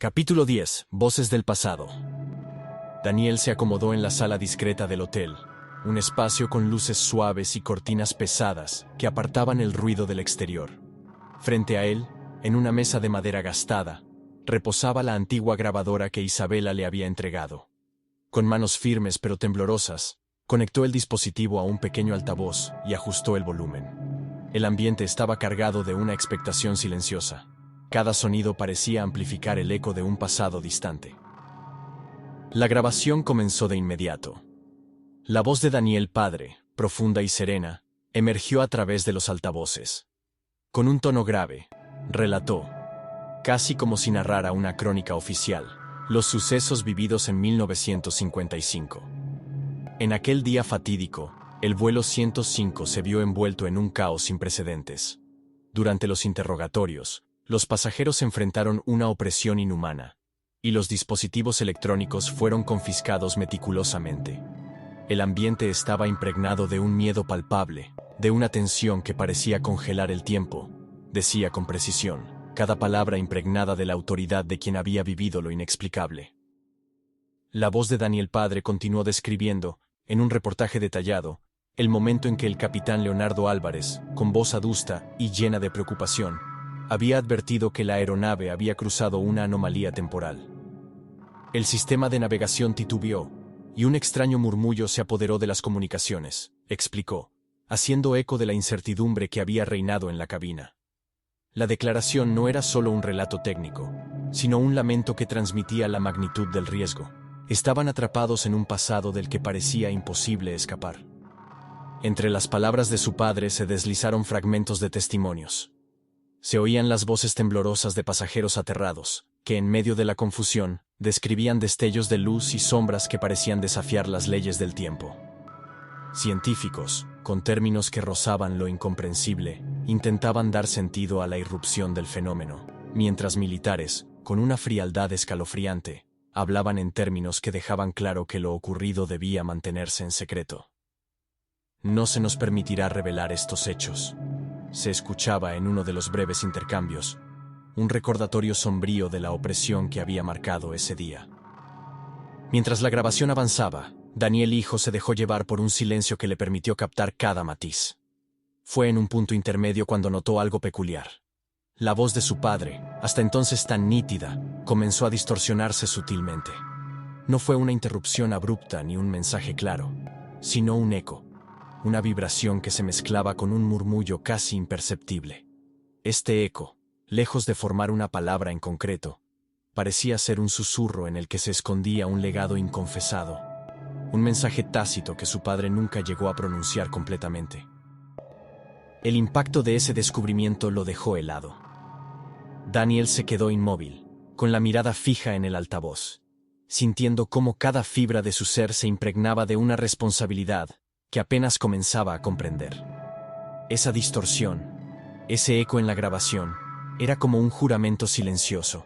Capítulo 10. Voces del pasado. Daniel se acomodó en la sala discreta del hotel, un espacio con luces suaves y cortinas pesadas que apartaban el ruido del exterior. Frente a él, en una mesa de madera gastada, reposaba la antigua grabadora que Isabela le había entregado. Con manos firmes pero temblorosas, conectó el dispositivo a un pequeño altavoz y ajustó el volumen. El ambiente estaba cargado de una expectación silenciosa. Cada sonido parecía amplificar el eco de un pasado distante. La grabación comenzó de inmediato. La voz de Daniel padre, profunda y serena, emergió a través de los altavoces. Con un tono grave, relató, casi como si narrara una crónica oficial, los sucesos vividos en 1955. En aquel día fatídico, el vuelo 105 se vio envuelto en un caos sin precedentes. Durante los interrogatorios, los pasajeros enfrentaron una opresión inhumana, y los dispositivos electrónicos fueron confiscados meticulosamente. El ambiente estaba impregnado de un miedo palpable, de una tensión que parecía congelar el tiempo, decía con precisión, cada palabra impregnada de la autoridad de quien había vivido lo inexplicable. La voz de Daniel padre continuó describiendo, en un reportaje detallado, el momento en que el capitán Leonardo Álvarez, con voz adusta y llena de preocupación, había advertido que la aeronave había cruzado una anomalía temporal. El sistema de navegación titubeó, y un extraño murmullo se apoderó de las comunicaciones, explicó, haciendo eco de la incertidumbre que había reinado en la cabina. La declaración no era solo un relato técnico, sino un lamento que transmitía la magnitud del riesgo. Estaban atrapados en un pasado del que parecía imposible escapar. Entre las palabras de su padre se deslizaron fragmentos de testimonios. Se oían las voces temblorosas de pasajeros aterrados, que en medio de la confusión, describían destellos de luz y sombras que parecían desafiar las leyes del tiempo. Científicos, con términos que rozaban lo incomprensible, intentaban dar sentido a la irrupción del fenómeno, mientras militares, con una frialdad escalofriante, hablaban en términos que dejaban claro que lo ocurrido debía mantenerse en secreto. No se nos permitirá revelar estos hechos, se escuchaba en uno de los breves intercambios, un recordatorio sombrío de la opresión que había marcado ese día. Mientras la grabación avanzaba, Daniel hijo se dejó llevar por un silencio que le permitió captar cada matiz. Fue en un punto intermedio cuando notó algo peculiar. La voz de su padre, hasta entonces tan nítida, comenzó a distorsionarse sutilmente. No fue una interrupción abrupta ni un mensaje claro, sino un eco, una vibración que se mezclaba con un murmullo casi imperceptible. Este eco, lejos de formar una palabra en concreto, parecía ser un susurro en el que se escondía un legado inconfesado, un mensaje tácito que su padre nunca llegó a pronunciar completamente. El impacto de ese descubrimiento lo dejó helado. Daniel se quedó inmóvil, con la mirada fija en el altavoz, sintiendo cómo cada fibra de su ser se impregnaba de una responsabilidad que apenas comenzaba a comprender. Esa distorsión, ese eco en la grabación, era como un juramento silencioso.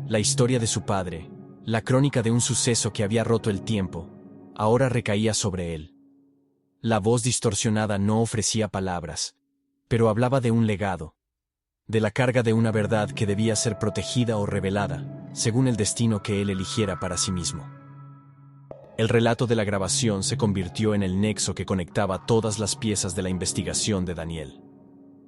La historia de su padre, la crónica de un suceso que había roto el tiempo, ahora recaía sobre él. La voz distorsionada no ofrecía palabras, pero hablaba de un legado, de la carga de una verdad que debía ser protegida o revelada, según el destino que él eligiera para sí mismo. El relato de la grabación se convirtió en el nexo que conectaba todas las piezas de la investigación de Daniel.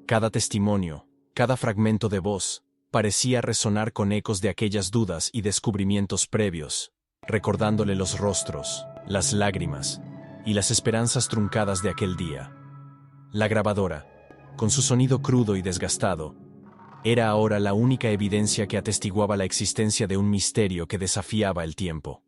Cada testimonio, cada fragmento de voz, parecía resonar con ecos de aquellas dudas y descubrimientos previos, recordándole los rostros, las lágrimas y las esperanzas truncadas de aquel día. La grabadora, con su sonido crudo y desgastado, era ahora la única evidencia que atestiguaba la existencia de un misterio que desafiaba el tiempo.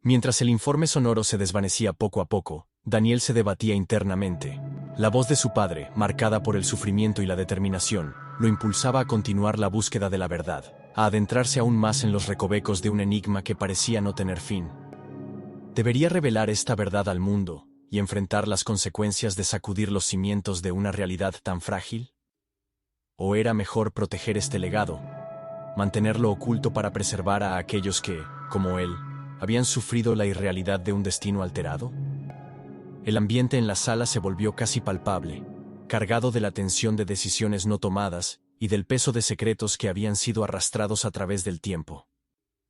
Mientras el informe sonoro se desvanecía poco a poco, Daniel se debatía internamente. La voz de su padre, marcada por el sufrimiento y la determinación, lo impulsaba a continuar la búsqueda de la verdad, a adentrarse aún más en los recovecos de un enigma que parecía no tener fin. ¿Debería revelar esta verdad al mundo y enfrentar las consecuencias de sacudir los cimientos de una realidad tan frágil? ¿O era mejor proteger este legado, mantenerlo oculto para preservar a aquellos que, como él, habían sufrido la irrealidad de un destino alterado? El ambiente en la sala se volvió casi palpable, cargado de la tensión de decisiones no tomadas y del peso de secretos que habían sido arrastrados a través del tiempo.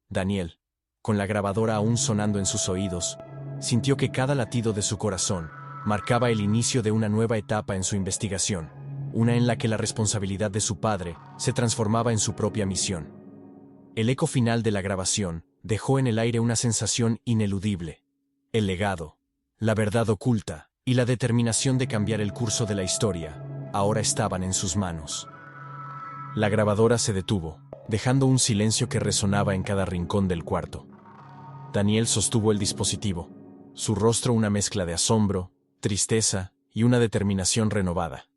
Daniel, con la grabadora aún sonando en sus oídos, sintió que cada latido de su corazón marcaba el inicio de una nueva etapa en su investigación, una en la que la responsabilidad de su padre se transformaba en su propia misión. El eco final de la grabación dejó en el aire una sensación ineludible. El legado, la verdad oculta y la determinación de cambiar el curso de la historia ahora estaban en sus manos. La grabadora se detuvo, dejando un silencio que resonaba en cada rincón del cuarto. Daniel sostuvo el dispositivo, su rostro una mezcla de asombro, tristeza y una determinación renovada.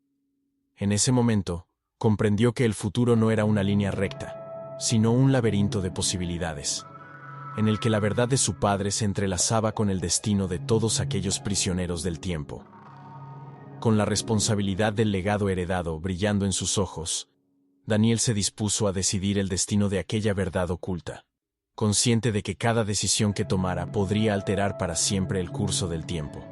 En ese momento, comprendió que el futuro no era una línea recta, sino un laberinto de posibilidades, en el que la verdad de su padre se entrelazaba con el destino de todos aquellos prisioneros del tiempo. Con la responsabilidad del legado heredado brillando en sus ojos, Daniel se dispuso a decidir el destino de aquella verdad oculta, consciente de que cada decisión que tomara podría alterar para siempre el curso del tiempo.